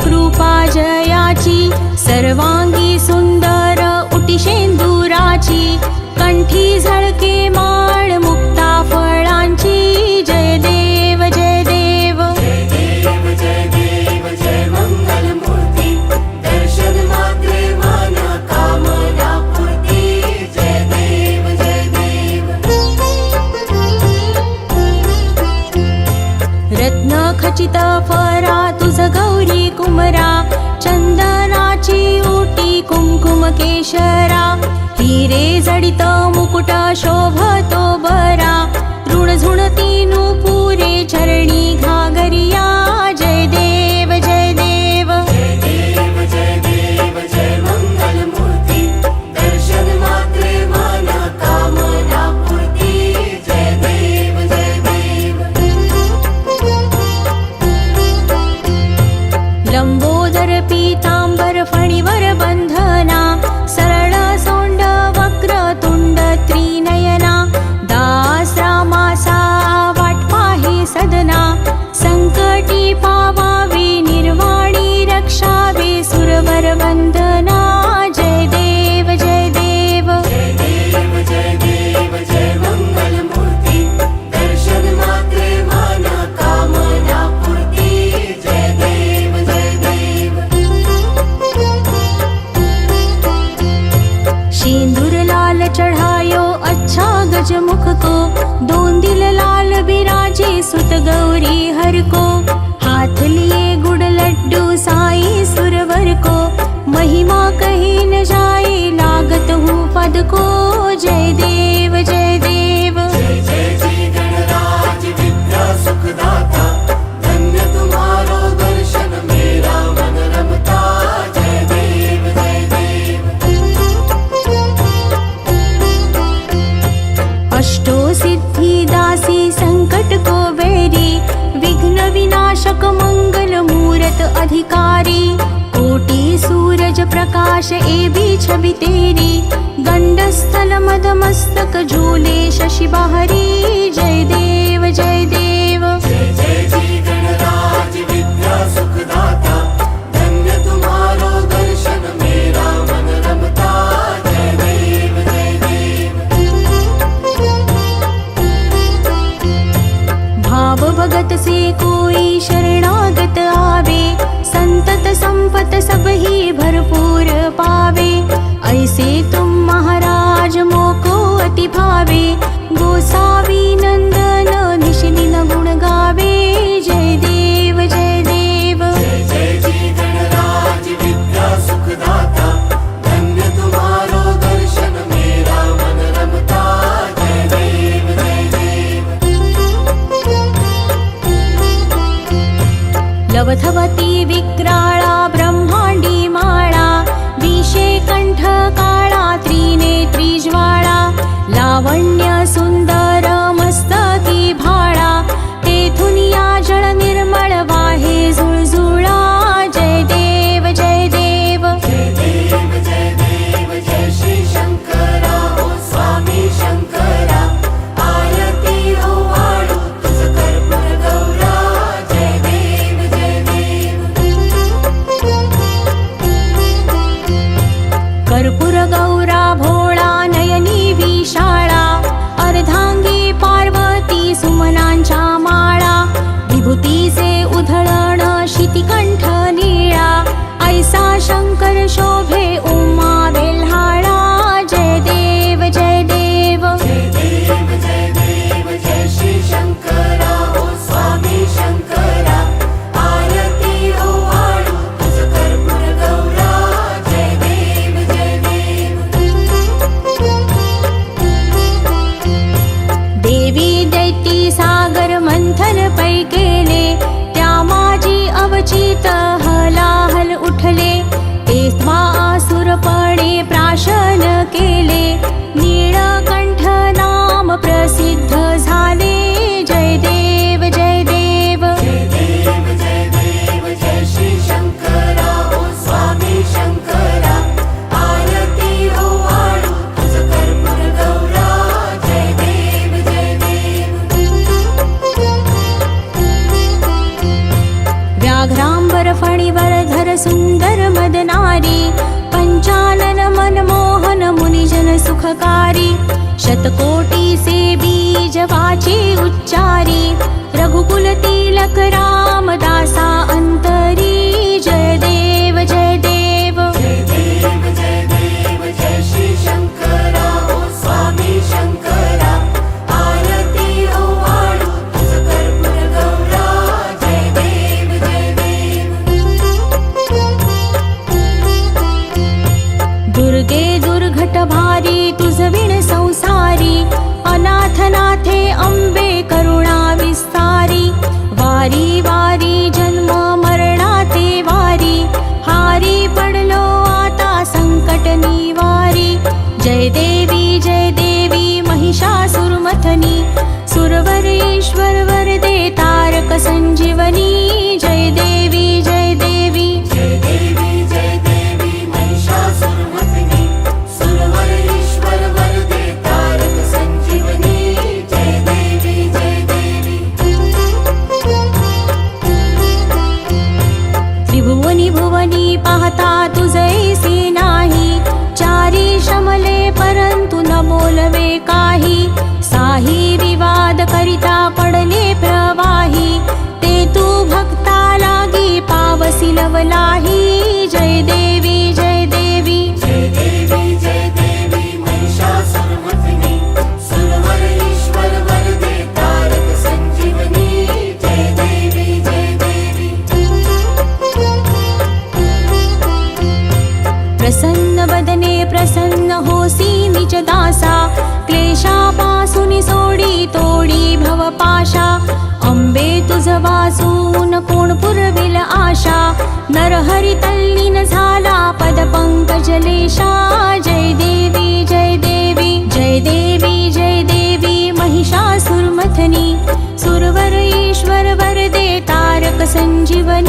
कृपा जयाची, सर्वांगी सुंदर उटी शेंदुराची, कंठी झळके माळ मुक्ता फळांची, जय देव जय देव जय देव जय देव जय मंगल मूर्ती, दर्शन मात्रे मन कामना पूर्ती, जय देव जय देव। रत्न खचित फरा तुझ गौरी कुमरा, चंदनाची उटी कुंकुम केशरा, हिरे जडित मुकुट शोभतो बरा, ऋण झुणती नुपुरे चरणी घागरिया, जय देव जय देव जय देव जय देव जय मंगल मूर्ती, दर्शन मात्रे मन कामना पूर्ती, जय देव जय देव। लंबोदर पीतांबर फणीवर बंधना, सरळ सोंड वक्र तुंड त्रिनयना, दास रामासा वाट पाहे सदना, संकटी पावावे निर्वाणी रक्षावे सुरवर वंदना, जय देव जय देव जय देव जय देव जय मंगल मूर्ती, दर्शन मात्रे मन कामना पूर्ती, जय देव जय देव। सिंदूर लाल चढ़ायो अच्छा गजमुख को, दोन दिल लाल बिराजे सुत गौरी हर को, हाथ लिए गुड़ लड्डू साई सुरवर को, महिमा कही न जाए लागत हूँ पद को, जय देव जय देव जय जय जी गणराज विद्या सुखदाता, धन्य तुम्हारो दर्शन मेरा मन रमता, जय देव जय देव। अष्टो सिद्धि दासी संकट को बेरी, विघ्न विनाशक मंगल मूरत अधिकारी, कोटि सूरज प्रकाश ए भी छवि तेरी, गंड स्थल मद मस्तक झूले शशि बहरी, जय देव जय देव जय जय जी गणराज विद्या सुखदाता, धन्य तुम्हारो दर्शन मेरा मन रमता, जय देव जय देव। भाव भगत से कोई शरणागत आवे, संतत संपत सब ही भरपूर पावे, ऐसे तुम महाराज मोको अति भावे, गोसावी नंदन निश दिन गुण गावे, जय देव जय देव जय जय जी गणराज विद्या सुखदाता, धन्य तुम्हारो दर्शन मेरा मन रमता, जय देव जय देव। लवथवती विक्राळा ब्रह्मांडी माळा, विषे कंठ काळा त्रिनेत्री ज्वाळा, लावण्य सुंदर मस्तकी भाळा, तेथुनिया जळ निर्मळ वाहे झुळझुळा, जय देव जय देव जय देव जय देव जय श्री शंकरा, ओ स्वामी शंकरा, आरती ओ वाळू तुझ कर्पूर गौरा, जय देव जय देव। कर्पूर गौरा भोळा नयनी विशाळा, अर्धांगी पार्वती सुमनांच्या माळा, विभूतीचे उधळण शितिकंठ निळा, ऐसा शंकर शोभे उमा बेल्हाळा, जय देव जय देव जय देव जय देव जय श्री शंकरा, ओ स्वामी शंकरा, आरती ओ वाळू तुझ कर्पूर गौरा, जय देव जय देव। सुखकारी शतकोटी से बीज वाचे उच्चारी रघुकुल तिलक रामदासा अंतरी जय देव जय देव जय देव जय देव जय श्री शंकरा ओ स्वामी शंकरा आरती ओवाळू तुझ कर्पूर गौरा जय देव जय देव दुर्गे दुर्घट भारी तुझ विण संसारी अनाथनाथे अंबे करुणा विस्तारी वारी वारी जन्म मरणाते वारी हारी पडलो आता संकट निवारी जय देवी महिषासुरमथनी सुरवर ईश्वर वरदे तारक संजीवनी जय देवी जय देवी जय देवी महिषासुरमर्दिनी सुरवर ईश्वर वरदे तारक संजीवनी जय देवी जय देवी त्रिभुवनी भुवनी पाहता तुझैसे नाही चारी श्रमले परंतु न बोलवे काही साही विवाद करिता पडले प्रवाही ते तू भक्ता लागी पावसी लवलाही जय देवी जय देवी जय देवी महिषासुरमर्दिनी सुरवर ईश्वर वरदे तारक संजीवनी जय देवी जय देवी प्रसन्न वदने प्रसन्न होसी निज दासा क्लेशापासून सोडी तोडी भवपाशा अंबे तुझ वाचून कोण पुरविल आशा नरहरी तल्लीन झाला पद पंकजलेशा जय देवी जय देवी जय देवी जय देवी महिषासुरमथनी सुरवर ईश्वर वरदे तारक संजीवनी